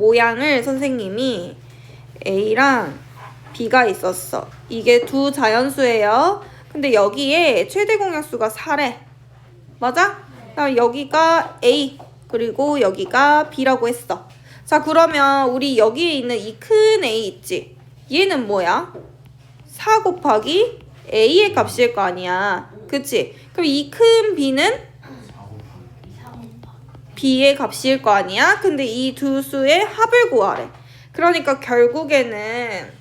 모양을 선생님이 A랑 B가 있었어. 이게 두 자연수예요. 근데 여기에 최대 공약수가 4래. 맞아? 그럼 여기가 A 그리고 여기가 B라고 했어. 자, 그러면 우리 여기에 있는 이 큰 A 있지? 얘는 뭐야? 4 곱하기 A의 값일 거 아니야. 그치? 그럼 이 큰 B는 B의 값일 거 아니야? 근데 이 두 수의 합을 구하래. 그러니까 결국에는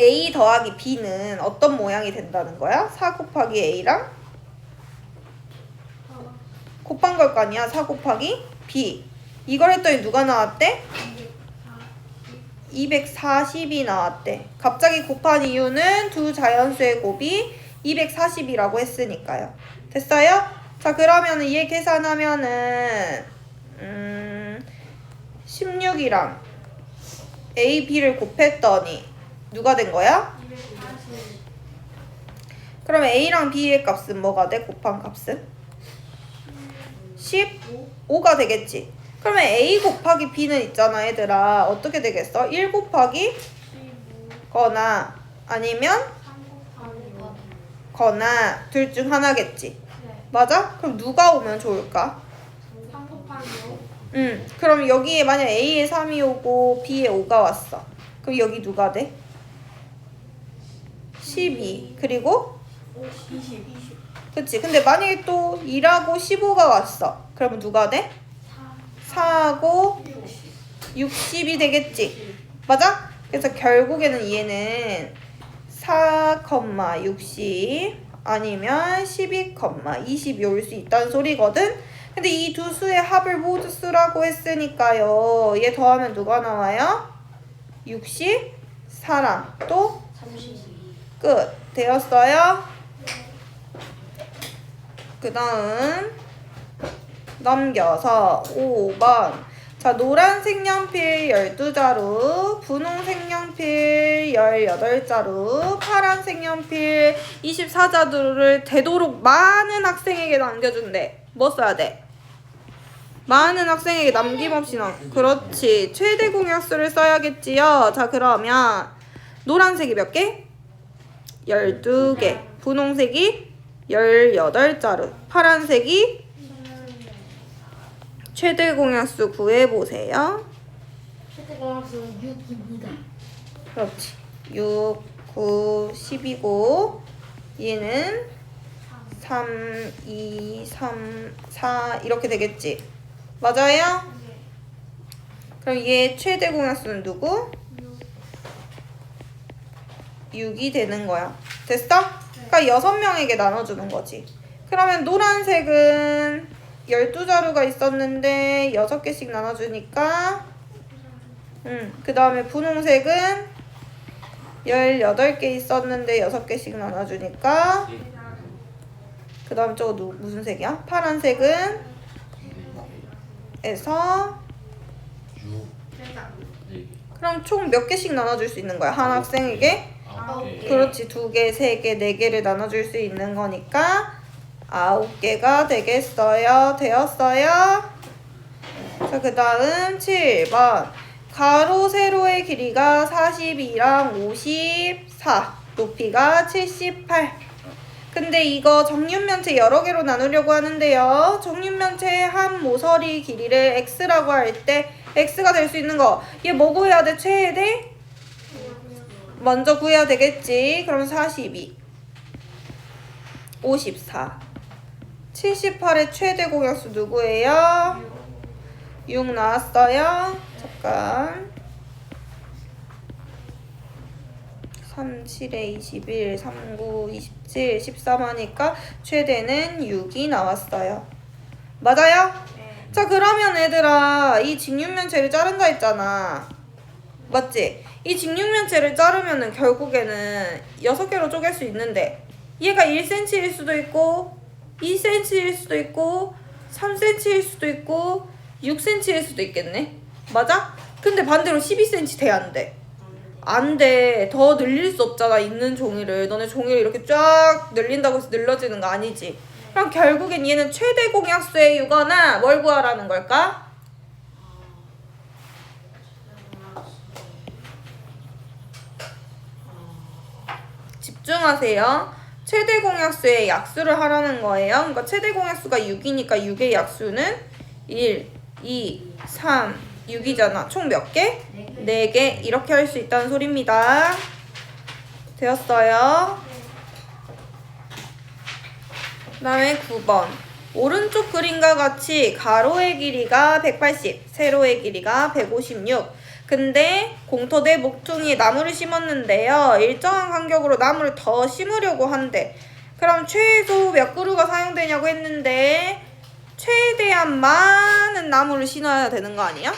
A 더하기 B는 어떤 모양이 된다는 거야? 4 곱하기 A랑 곱한 걸 거 아니야? 4 곱하기 B. 이걸 했더니 누가 나왔대? 240이 나왔대. 갑자기 곱한 이유는 두 자연수의 곱이 240이라고 했으니까요. 됐어요? 자, 그러면 얘 계산하면은 16이랑 A, B를 곱했더니 누가 된 거야? 그럼 A랑 B의 값은 뭐가 돼? 곱한 값은? 15가 되겠지. 그러면 A 곱하기 B는 있잖아, 얘들아. 어떻게 되겠어? 1 곱하기 거나 아니면 거나 둘 중 하나겠지. 맞아? 그럼 누가 오면 좋을까? 3 곱하기 5. 그럼 여기에 만약 A에 3이 오고 B에 5가 왔어. 그럼 여기 누가 돼? 12. 그리고 20. 그치. 근데 만약에 또 2하고 15가 왔어. 그러면 누가 돼? 4하고 60이 되겠지. 맞아? 그래서 결국에는 얘는 4, 60 아니면 12, 20이 올 수 있다는 소리거든. 근데 이 두 수의 합을 모두 쓰라고 했으니까요. 얘 더하면 누가 나와요? 64랑 또 32. 끝. 되었어요? 그 다음 넘겨서 5번. 자, 노란색 연필 12자루, 분홍색 연필 18자루, 파란색 연필 24자루를 되도록 많은 학생에게 남겨준대. 뭐 써야 돼? 많은 학생에게 남김없이 그렇지. 최대 공약수를 써야겠지요. 자, 그러면 노란색이 몇 개? 12개. 분홍색이 18자루. 파란색이 최대 공약수 구해보세요. 최대 공약수는 6입니다. 그렇지. 6, 9, 10이고 얘는 3, 2, 3, 4 이렇게 되겠지. 맞아요? 그럼 얘 최대 공약수는 누구? 6이 되는 거야. 됐어? 그러니까 6명에게 나눠주는 거지. 그러면 노란색은 12자루가 있었는데 6개씩 나눠주니까 그 다음에 분홍색은 18개 있었는데 6개씩 나눠주니까 그 다음 저거 무슨 색이야? 파란색은 에서 그럼 총 몇 개씩 나눠줄 수 있는 거야? 한 학생에게? 그렇지. 2개, 3개, 4개를 나눠줄 수 있는 거니까 9개가 되겠어요. 되었어요? 자, 그 다음 7번. 가로, 세로의 길이가 42랑 54, 높이가 78. 근데 이거 정육면체 여러 개로 나누려고 하는데요. 정육면체 한 모서리 길이를 x라고 할 때 x가 될 수 있는 거. 얘 뭐 구해야 돼? 최대? 먼저 구해야 되겠지. 그럼 42, 54, 78의 최대 공약수 누구예요? 6 나왔어요. 잠깐. 3, 7에 21, 3, 9, 27, 13 하니까 최대는 6이 나왔어요. 맞아요? 네. 자, 그러면 얘들아 이 직육면체를 자른다 했잖아. 맞지? 이 직육면체를 자르면은 결국에는 6개로 쪼갤 수 있는데 얘가 1cm일 수도 있고 2cm일 수도 있고 3cm일 수도 있고 6cm일 수도 있겠네. 맞아? 근데 반대로 12cm 돼, 안 돼? 안 돼. 더 늘릴 수 없잖아, 있는 종이를. 너네 종이를 이렇게 쫙 늘린다고 해서 늘려지는 거 아니지. 그럼 결국엔 얘는 최대 공약수에 유거나 뭘 구하라는 걸까? 집중하세요. 최대 공약수의 약수를 하라는 거예요. 그러니까 최대 공약수가 6이니까 6의 약수는 1, 2, 3, 6이잖아. 총 몇 개? 4개. 이렇게 할 수 있다는 소리입니다. 되었어요? 그 다음에 9번. 오른쪽 그림과 같이 가로의 길이가 180, 세로의 길이가 156. 근데 공터대 목퉁이에 나무를 심었는데요. 일정한 간격으로 나무를 더 심으려고 한대. 그럼 최소 몇 그루가 사용되냐고 했는데 최대한 많은 나무를 심어야 되는 거 아니야?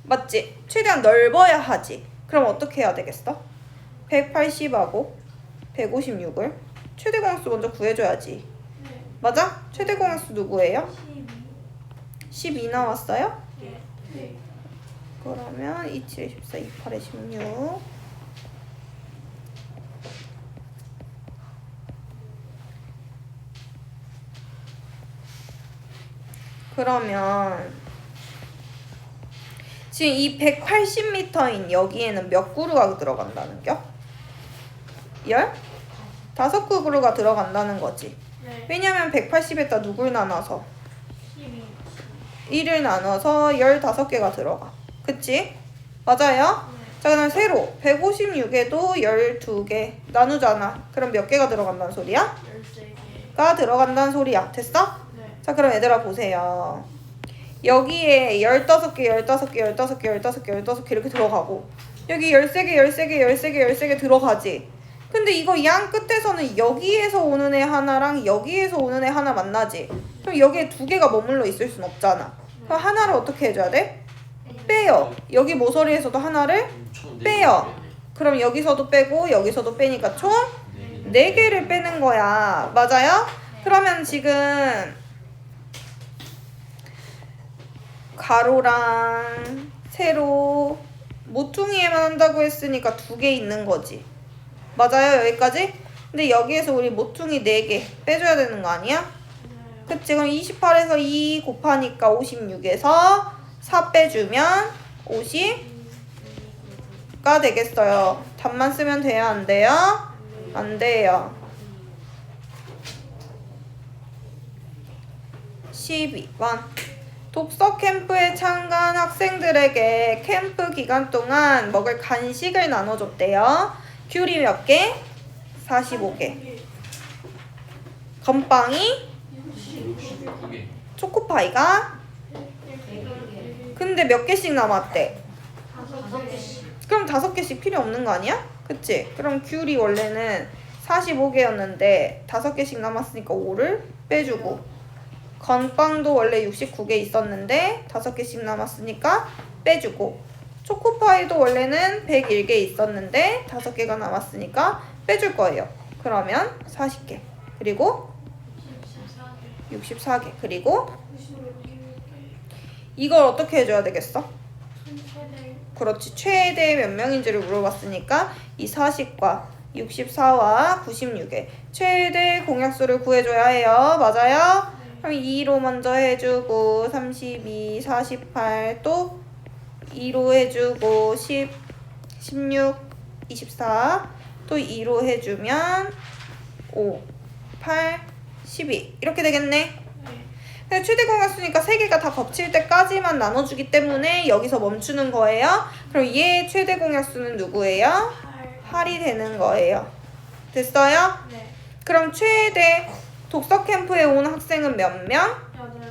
맞지? 최대한 넓어야 하지. 그럼 어떻게 해야 되겠어? 180하고 156을 최대 공약수 먼저 구해줘야지. 맞아? 최대 공약수 누구예요? 12 나왔어요? 네. 그러면 2, 7에 14, 2, 8에 16. 그러면 지금 이 180m인 여기에는 몇 그루가 들어간다는겨? 15그루가 들어간다는 거지. 네. 왜냐면 180에다 누굴 나눠서 12. 1을 나눠서 15개가 들어가. 그치? 맞아요? 자, 그다음 세로 156에도 12개 나누잖아. 그럼 몇 개가 들어간다는 소리야? 13개. 가 들어간다는 소리야. 됐어? 네. 자, 그럼 얘들아 보세요. 여기에 15개, 15개, 15개, 15개, 15개 이렇게 들어가고 여기 13개, 13개, 13개, 13개 들어가지. 근데 이거 양 끝에서는 여기에서 오는 애 하나랑 여기에서 오는 애 하나 만나지. 그럼 여기에 2개가 머물러 있을 순 없잖아. 그럼 하나를 어떻게 해줘야 돼? 빼요. 여기 모서리에서도 하나를 빼요. 그럼 여기서도 빼고 여기서도 빼니까 총 4개를 빼는 거야. 맞아요? 그러면 지금 가로랑 세로 모퉁이에만 한다고 했으니까 2개 있는 거지. 맞아요? 여기까지? 근데 여기에서 우리 모퉁이 4개 빼줘야 되는 거 아니야? 그치? 그럼 28에서 2 곱하니까 56에서 4 빼주면 50가 되겠어요. 답만 쓰면 돼요? 안 돼요? 안 돼요. 12번. 독서 캠프에 참가한 학생들에게 캠프 기간 동안 먹을 간식을 나눠줬대요. 귤이 몇 개? 45개. 건빵이? 69개. 초코파이가? 근데 몇 개씩 남았대? 5개씩. 그럼 5개씩 필요 없는 거 아니야? 그치? 그럼 귤이 원래는 45개였는데 5개씩 남았으니까 5를 빼주고 건빵도 원래 69개 있었는데 5개씩 남았으니까 빼주고 초코파이도 원래는 101개 있었는데 5개가 남았으니까 빼줄 거예요. 그러면 40개 그리고 64개 그리고 이걸 어떻게 해줘야 되겠어? 그렇지. 최대 몇 명인지를 물어봤으니까 이 40과 64와 96의 최대 공약수를 구해줘야 해요. 맞아요? 그럼 2로 먼저 해주고 32, 48 또 2로 해주고 10, 16, 24 또 2로 해주면 5, 8, 12 이렇게 되겠네. 근데 최대 공약수니까 3개가 다 겹칠 때까지만 나눠주기 때문에 여기서 멈추는 거예요. 그럼 얘 최대 공약수는 누구예요? 8이 되는 거예요. 됐어요? 네. 그럼 최대 독서 캠프에 온 학생은 몇 명?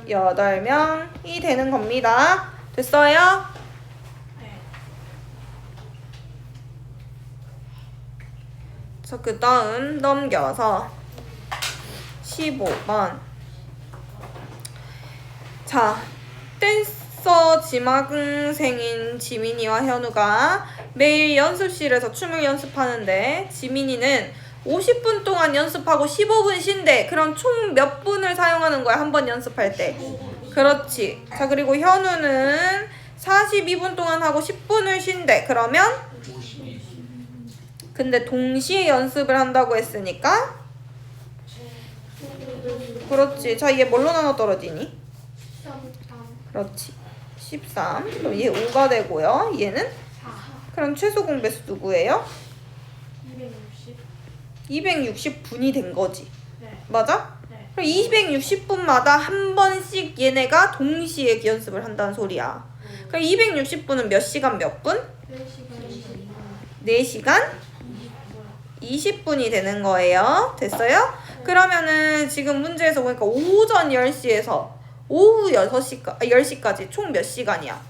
8명이 되는 겁니다. 됐어요? 네. 자, 그 다음 넘겨서 15번. 자, 댄서 지망생인 지민이와 현우가 매일 연습실에서 춤을 연습하는데 지민이는 50분 동안 연습하고 15분 쉰대. 그럼 총 몇 분을 사용하는 거야? 한 번 연습할 때. 그렇지. 자, 그리고 현우는 42분 동안 하고 10분을 쉰대. 그러면 52. 근데 동시에 연습을 한다고 했으니까 그렇지. 자, 얘 뭘로 나눠 떨어지니? 그렇지. 13. 그럼 얘 5가 되고요. 얘는? 그럼 최소 공배수 누구예요? 260. 260분이 된 거지. 네. 맞아? 네. 그럼 260분마다 한 번씩 얘네가 동시에 연습을 한다는 소리야. 그럼 260분은 몇 시간 몇 분? 4시간 20분이 되는 거예요. 됐어요? 그러면은 지금 문제에서 보니까 오전 10시에서 오후 10시까지 총 몇 시간이야?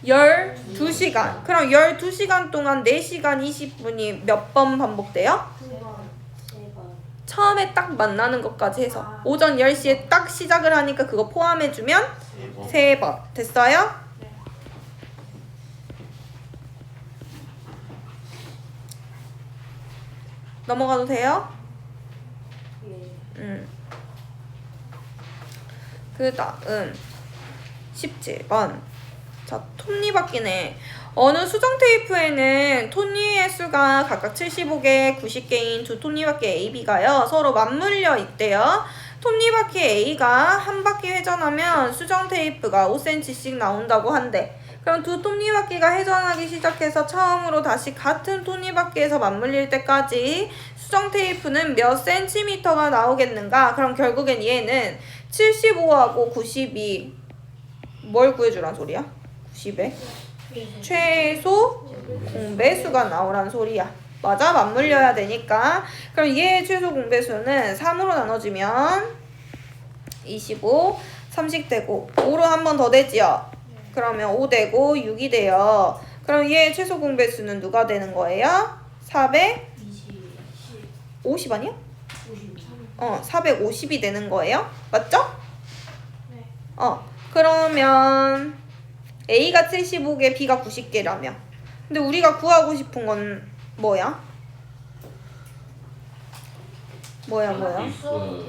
12시간. 그럼 12시간 동안 4시간 20분이 몇 번 반복돼요? 처음에 딱 만나는 것까지 해서 오전 10시에 딱 시작을 하니까 그거 포함해주면 3번. 됐어요? 네. 넘어가도 돼요? 그 다음 17번. 자, 톱니바퀴네. 어느 수정 테이프에는 톱니의 수가 각각 75개, 90개인 두 톱니바퀴 A, B가요 서로 맞물려 있대요. 톱니바퀴 A가 한 바퀴 회전하면 수정 테이프가 5cm씩 나온다고 한대. 그럼 두 톱니바퀴가 회전하기 시작해서 처음으로 다시 같은 톱니바퀴에서 맞물릴 때까지 수정 테이프는 몇 센티미터가 나오겠는가? 그럼 결국엔 얘는 75하고 92 뭘 구해주란 소리야? 90에 최소 공배수가 나오란 소리야. 맞아? 맞물려야 되니까. 그럼 얘의 최소 공배수는 3으로 나눠지면 25, 30 되고 5로 한 번 더 되지요? 그러면 5 되고 6이 돼요. 그럼 얘의 최소 공배수는 누가 되는 거예요? 450 아니야? 450이 되는 거예요. 맞죠? 네. 그러면 A가 75개, B가 90개라며. 근데 우리가 구하고 싶은 건 뭐야? 뭐야? 수정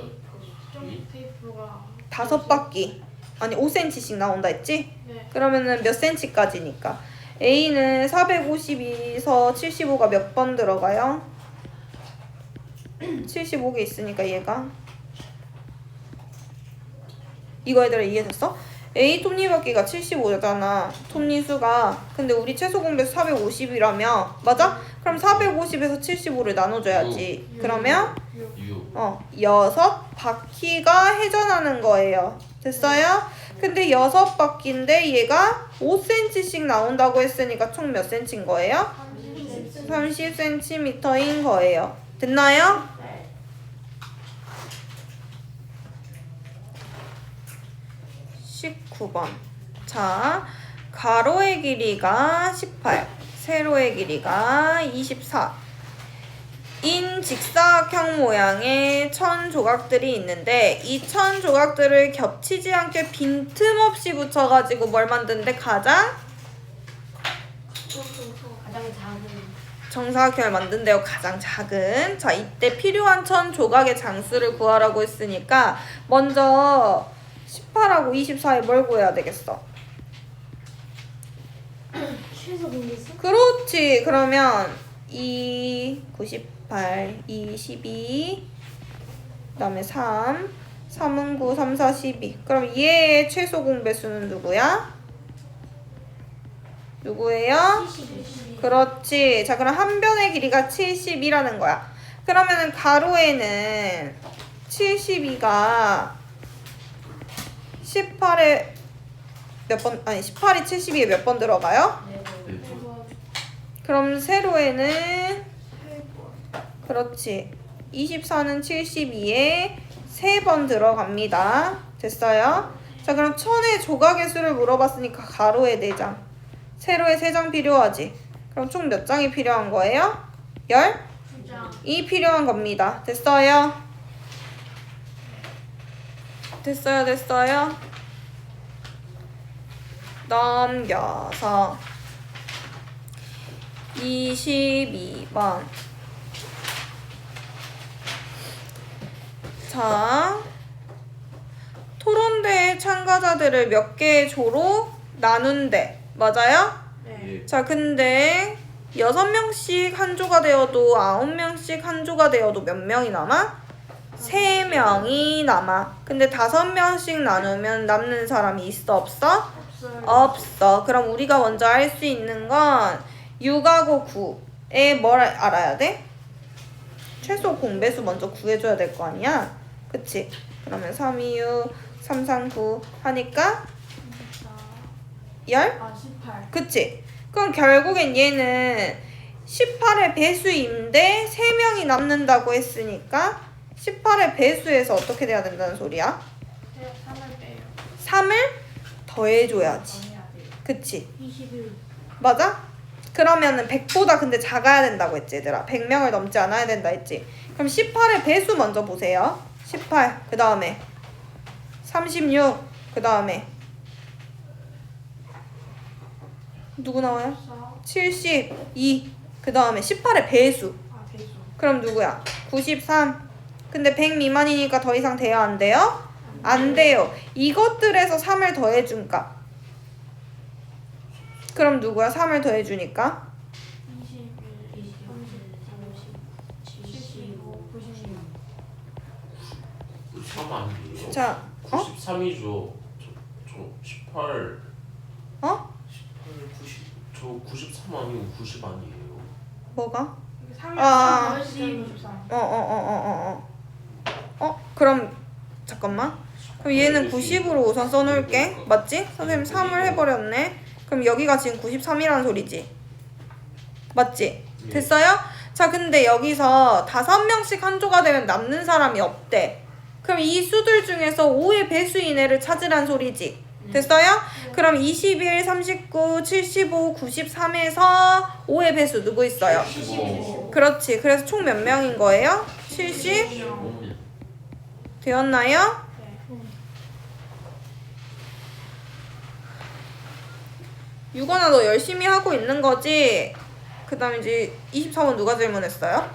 테이프가 5바퀴. 아니 5cm씩 나온다 했지? 네. 그러면은 몇 cm까지니까? A는 452에서 75가 몇 번 들어가요? 75개 있으니까 얘가 이거 얘들아 이해됐어? A 톱니바퀴가 75잖아 톱니수가. 근데 우리 최소 공배수 450이라며 맞아? 그럼 450에서 75를 나눠줘야지. 그러면 6 6바퀴가 회전하는 거예요. 됐어요? 근데 6바퀴인데 얘가 5cm씩 나온다고 했으니까 총 몇 cm인 거예요? 30cm인 거예요. 됐나요? 19번. 자, 가로의 길이가 18, 세로의 길이가 24. 인 직사각형 모양의 천 조각들이 있는데 이 천 조각들을 겹치지 않게 빈틈없이 붙여가지고 뭘 만드는데 가장 정사각형을 만든대요. 가장 작은. 자, 이때 필요한 천 조각의 장수를 구하라고 했으니까 먼저 18하고 24에 뭘 구해야 되겠어? 최소 공배수? 그렇지. 그러면 2, 98, 2, 12, 그 다음에 3, 3은 9, 3, 4, 12. 그럼 얘의 최소 공배수는 누구야? 누구예요? 70. 그렇지. 자, 그럼 한 변의 길이가 70이라는 거야. 그러면은 가로에는 72가 18에 몇 번, 아니 18이 72에 몇 번 들어가요? 그럼 세로에는 그렇지. 24는 72에 3번 들어갑니다. 됐어요? 자, 그럼 천의 조각의 수를 물어봤으니까 가로에 4장, 세로에 3장 필요하지. 그럼 총 몇 장이 필요한 거예요? 10이 필요한 겁니다. 됐어요? 됐어요? 넘겨서 22번. 자, 토론대의 참가자들을 몇 개의 조로 나눈대. 맞아요? 네. 자, 근데 6명씩 한 조가 되어도 9명씩 한 조가 되어도 몇 명이 남아? 3명이 남아. 근데 5명씩 나누면 남는 사람이 있어 없어? 없어요. 없어. 그럼 우리가 먼저 할 수 있는 건 6하고 9에 뭘 알아야 돼? 최소 공배수 먼저 구해줘야 될 거 아니야? 그치? 그러면 3, 2, 6, 3, 3, 9 하니까 10? 아 18. 그치? 그럼 결국엔 얘는 18의 배수인데 3명이 남는다고 했으니까 18의 배수에서 어떻게 돼야 된다는 소리야? 3을 빼요. 3을 더해줘야지. 해야 돼요. 그치? 21. 맞아? 그러면은 100보다 근데 작아야 된다고 했지 얘들아. 100명을 넘지 않아야 된다 했지. 그럼 18의 배수 먼저 보세요. 18, 그 다음에 36, 그 다음에 누구 나와요? 4. 72, 그 다음에 18의 배수. 아 배수. 그럼 누구야? 93. 근데 100 미만이니까 더 이상 돼요? 안 돼요? 안 돼요. 이것들에서 3을 더해준까? 그럼 누구야? 3을 더해주니까? 21, 20, 30, 50, 75, 96. 3 아니에요? 자, 93이죠. 저 18. 어? 18, 90. 저 93 아니고 90 아니에요. 뭐가? 3을 아. 더해주면 93. 그럼 잠깐만. 그럼 얘는 90으로 우선 써놓을게. 맞지? 선생님 3을 해버렸네. 그럼 여기가 지금 93이라는 소리지. 맞지? 네. 됐어요? 자, 근데 여기서 5명씩 한 조가 되면 남는 사람이 없대. 그럼 이 수들 중에서 5의 배수인 애를 찾으란 소리지. 됐어요? 그럼 21, 39, 75, 93에서 5의 배수 누구 있어요? 75. 그렇지. 그래서 총 몇 명인 거예요? 70 되었나요? 네. 유건아 너 열심히 하고 있는 거지? 그 다음에 이제 23번 누가 질문했어요?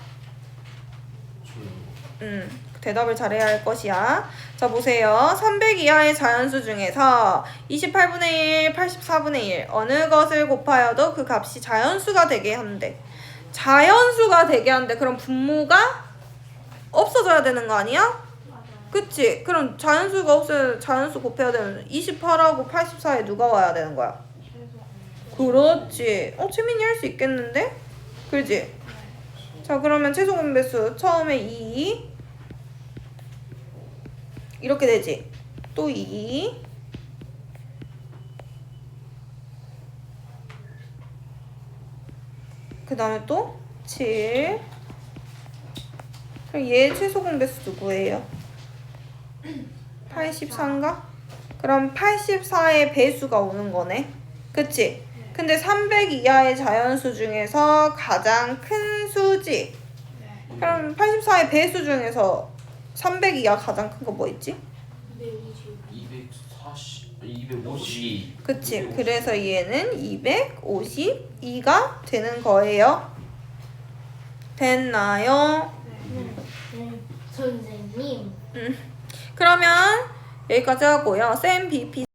저요. 대답을 잘해야 할 것이야. 자 보세요. 300 이하의 자연수 중에서 28분의 1, 84분의 1 어느 것을 곱하여도 그 값이 자연수가 되게 한대. 자연수가 되게 한대. 그럼 분모가 없어져야 되는 거 아니야? 맞아요. 그치? 그럼 자연수가 없어야 자연수 곱해야 되면 28하고 84에 누가 와야 되는 거야? 최소. 그렇지. 채민이 할 수 있겠는데? 그지? 자 그러면 최소 공배수 처음에 2 이렇게 되지. 또 2 그 다음에 또 7 그럼 얘 최소 공배수 누구예요? 84인가? 그럼 84의 배수가 오는 거네. 그치? 근데 300 이하의 자연수 중에서 가장 큰 수지. 네. 그럼 84의 배수 중에서 300 이하 가장 큰 거 뭐 있지? 240, 252. 그치? 그래서 얘는 252가 되는 거예요. 됐나요? 네. 선생님. 그러면 여기까지 하고요. 쌤 BP